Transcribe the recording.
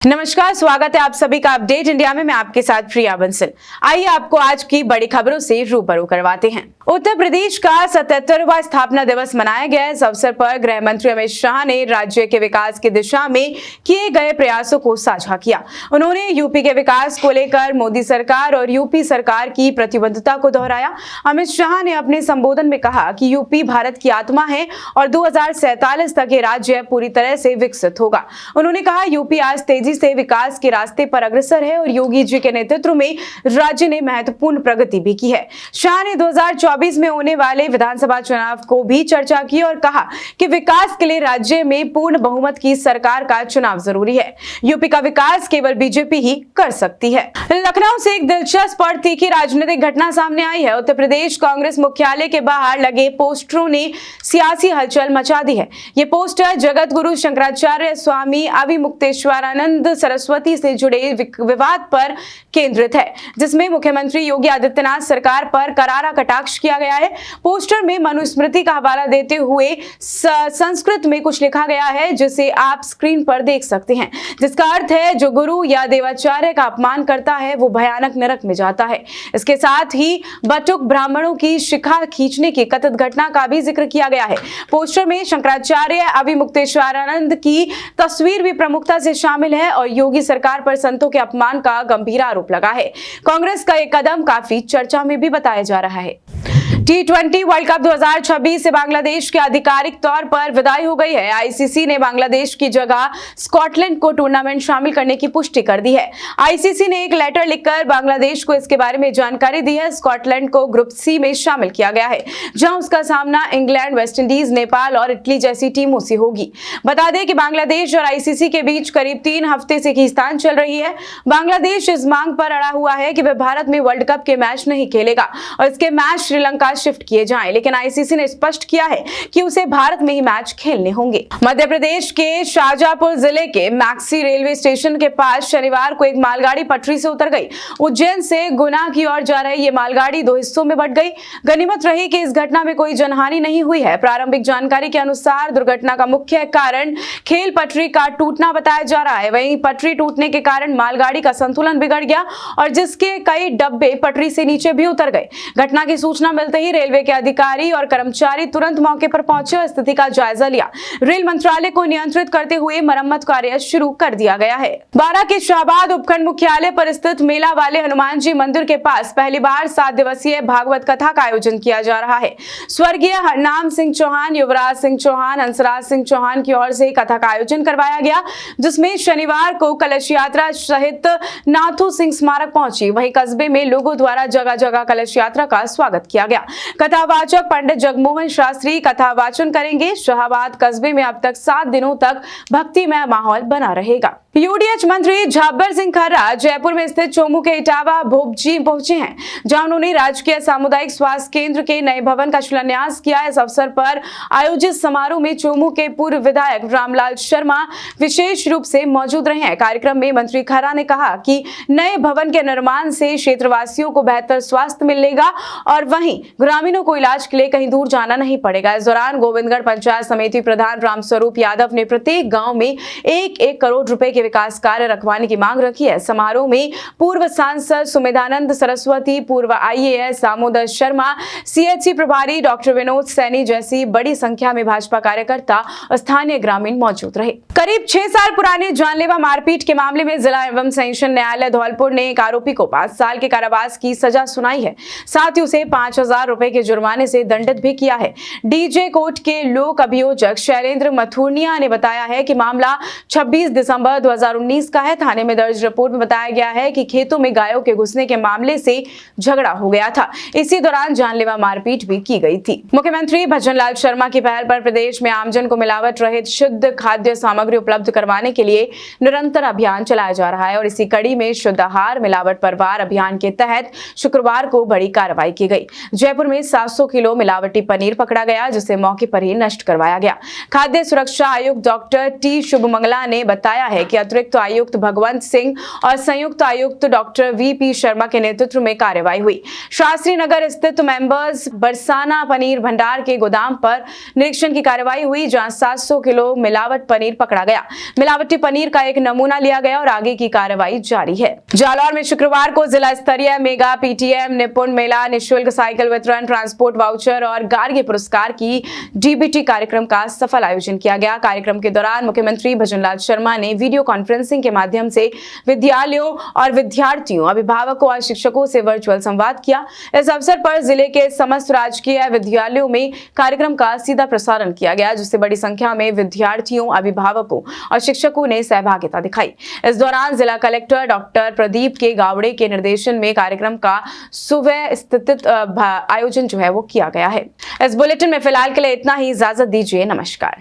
नमस्कार, स्वागत है आप सभी का अपडेट इंडिया में। मैं आपके साथ प्रिया बंसल। आइए आपको आज की बड़ी खबरों से रूबरू करवाते हैं। उत्तर प्रदेश का 77वां स्थापना दिवस मनाया गया। इस अवसर पर गृह मंत्री अमित शाह ने राज्य के विकास की दिशा में किए गए प्रयासों को साझा किया। उन्होंने यूपी के विकास को लेकर मोदी सरकार और यूपी सरकार की प्रतिबद्धता को दोहराया। अमित शाह ने अपने संबोधन में कहा कि यूपी भारत की आत्मा है और 2047 तक ये राज्य पूरी तरह से विकसित होगा। उन्होंने कहा, यूपी आज तेजी से विकास के रास्ते पर अग्रसर है और योगी जी के नेतृत्व में राज्य ने महत्वपूर्ण प्रगति भी की है। शाह ने 2024 में होने वाले विधानसभा चुनाव को भी चर्चा की और कहा कि विकास के लिए राज्य में पूर्ण बहुमत की सरकार का चुनाव जरूरी है। यूपी का विकास केवल बीजेपी ही कर सकती है। लखनऊ से एक दिलचस्प और तीखी राजनीतिक घटना सामने आई है। उत्तर प्रदेश कांग्रेस मुख्यालय के बाहर लगे पोस्टरों ने सियासी हलचल मचा दी है। ये पोस्टर जगत गुरु शंकराचार्य स्वामी अविमुक्तेश्वरानंद सरस्वती से जुड़े विवाद पर केंद्रित है, जिसमें मुख्यमंत्री योगी आदित्यनाथ सरकार पर करारा कटाक्ष किया गया है। पोस्टर में मनुस्मृति का हवाला देते हुए संस्कृत में कुछ लिखा गया है, जिसे आप स्क्रीन पर देख सकते हैं, जिसका अर्थ है जो गुरु या देवाचार्य का अपमान करता है वो भयानक नरक में जाता है। इसके साथ ही बटुक ब्राह्मणों की शिखा खींचने की कथित घटना का भी जिक्र किया गया है। पोस्टर में शंकराचार्य अविमुक्तेश्वरानंद की तस्वीर भी प्रमुखता से शामिल है और योगी सरकार पर संतों के अपमान का गंभीर आरोप लगा है। कांग्रेस का एक कदम काफी चर्चा में भी बताया जा रहा है। T20 वर्ल्ड कप 2026 से बांग्लादेश के आधिकारिक तौर पर विदाई हो गई है। आईसीसी ने बांग्लादेश की जगह स्कॉटलैंड को टूर्नामेंट शामिल करने की पुष्टि कर दी है। आईसीसी ने एक लेटर लिखकर बांग्लादेश को इसके बारे में जानकारी दी है। स्कॉटलैंड को ग्रुप सी में शामिल किया गया है, जहां उसका सामना इंग्लैंड, वेस्टइंडीज, नेपाल और इटली जैसी टीमों से होगी। बता दें कि बांग्लादेश और आईसीसी के बीच करीब 3 हफ्ते से खींचतान चल रही है। बांग्लादेश इस मांग पर अड़ा हुआ है कि वह भारत में वर्ल्ड कप के मैच नहीं खेलेगा और इसके मैच श्रीलंका शिफ्ट किए जाएं, लेकिन आईसीसी ने स्पष्ट किया है कि उसे भारत में ही मैच खेलने होंगे। मध्य प्रदेश के शाहजहांपुर जिले के मैक्सी रेलवे स्टेशन के पास शनिवार को एक मालगाड़ी पटरी से उतर गई। उज्जैन से गुना की ओर जा रही ये मालगाड़ी 2 हिस्सों में बंट गई। गनीमत रही कि इस घटना में कोई जनहानि नहीं हुई है। प्रारंभिक जानकारी के अनुसार दुर्घटना का मुख्य कारण खेल पटरी का टूटना बताया जा रहा है। वहीं पटरी टूटने के कारण मालगाड़ी का संतुलन बिगड़ गया और जिसके कई डब्बे पटरी से नीचे भी उतर गए। घटना की सूचना मिलते ही रेलवे के अधिकारी और कर्मचारी तुरंत मौके पर पहुंचे और स्थिति का जायजा लिया। रेल मंत्रालय को नियंत्रित करते हुए मरम्मत कार्य शुरू कर दिया गया है। बारां के शाहबाद उपखंड मुख्यालय पर स्थित मेला वाले हनुमान जी मंदिर के पास पहली बार 7 दिवसीय भागवत कथा का आयोजन किया जा रहा है। स्वर्गीय हरनाम सिंह चौहान, युवराज सिंह चौहान, हंसराज सिंह चौहान की ओर से कथा का आयोजन करवाया गया, जिसमें शनिवार को कलश यात्रा सहित नाथू सिंह स्मारक पहुंची। वहीं कस्बे में लोगों द्वारा जगह जगह कलश यात्रा का स्वागत किया गया। कथावाचक पंडित जगमोहन शास्त्री कथा वाचन करेंगे। शाहबाद कस्बे में अब तक 7 दिनों तक भक्तिमय माहौल बना रहेगा। यूडीएच मंत्री झाबर सिंह खर्रा जयपुर में स्थित चोमू के इटावा भोपजी पहुंचे हैं, जहां उन्होंने राजकीय सामुदायिक स्वास्थ्य केंद्र के नए भवन का शिलान्यास किया। इस अवसर पर आयोजित समारोह में चोमू के पूर्व विधायक रामलाल शर्मा विशेष रूप से मौजूद रहे हैं। कार्यक्रम में मंत्री खर्रा ने कहा कि नए भवन के निर्माण से क्षेत्रवासियों को बेहतर स्वास्थ्य मिलेगा और वहीं ग्रामीणों को इलाज के लिए कहीं दूर जाना नहीं पड़ेगा। इस दौरान गोविंदगढ़ पंचायत समिति प्रधान रामस्वरूप यादव ने प्रत्येक गांव में 1-1 करोड़ रुपए के विकास कार्य रखवाने की मांग रखी है। समारोह में पूर्व सांसद सुमेधानंद सरस्वती, पूर्व आईएएस दामोदर शर्मा, सीएचसी प्रभारी डॉक्टर विनोद सैनी जैसी बड़ी संख्या में भाजपा कार्यकर्ता और स्थानीय ग्रामीण मौजूद रहे। करीब 6 साल पुराने जानलेवा मारपीट के मामले में जिला एवं सेशन न्यायालय धौलपुर ने एक आरोपी को 5 साल के कारावास की सजा सुनाई है। साथ ही उसे 5,000 रुपए के जुर्माने से दंडित भी किया है। डीजे कोर्ट के लोक अभियोजक शैलेंद्र मथुरनिया ने बताया है कि मामला 26 दिसंबर 2019 का है। थाने में दर्ज रिपोर्ट में बताया गया है कि खेतों में गायों के घुसने के मामले से झगड़ा हो गया था। इसी दौरान जानलेवा मारपीट भी की गई थी। मुख्यमंत्री भजनलाल शर्मा की पहल पर प्रदेश में आमजन को मिलावट रहित शुद्ध खाद्य सामग्री उपलब्ध करवाने के लिए निरंतर अभियान चलाया जा रहा है और इसी कड़ी में शुद्ध आहार मिलावट पर वार अभियान के तहत शुक्रवार को बड़ी कार्रवाई की गई। जयपुर में 700 किलो मिलावटी पनीर पकड़ा गया, जिसे मौके पर ही नष्ट करवाया गया। खाद्य सुरक्षा आयुक्त डॉक्टर टी शुभमंगला ने बताया है कि अतिरिक्त आयुक्त भगवंत सिंह और संयुक्त आयुक्त डॉक्टर वीपी शर्मा के नेतृत्व में कार्रवाई हुई। शास्त्री नगर स्थित मेंबर्स बरसाना पनीर भंडार के गोदाम पर निरीक्षण की कार्रवाई हुई, जहां 700 किलो मिलावट पनीर पकड़ा गया। मिलावटी पनीर का एक नमूना लिया गया और आगे की कार्रवाई जारी है। जालौर में शुक्रवार को जिला स्तरीय मेगा पीटीएम निपुण मेला, निःशुल्क साइकिल वितरण, ट्रांसपोर्ट वाउचर और गार्गी पुरस्कार की डीबीटी कार्यक्रम का सफल आयोजन किया गया। कार्यक्रम के दौरान मुख्यमंत्री भजनलाल शर्मा ने वीडियो कॉन्फ्रेंसिंग के माध्यम से विद्यालयों और विद्यार्थियों, अभिभावकों और शिक्षकों से वर्चुअल संवाद किया। इस अवसर पर जिले के समस्त राजकीय विद्यालयों में कार्यक्रम का सीधा प्रसारण किया गया, जिससे बड़ी संख्या में विद्यार्थियों, अभिभावकों और शिक्षकों ने सहभागिता दिखाई। इस दौरान जिला कलेक्टर डॉक्टर प्रदीप के गावड़े के निर्देशन में कार्यक्रम का सुव्यवस्थित आयोजन जो है वो किया गया है। इस बुलेटिन में फिलहाल के लिए इतना ही। इजाजत दीजिए। नमस्कार।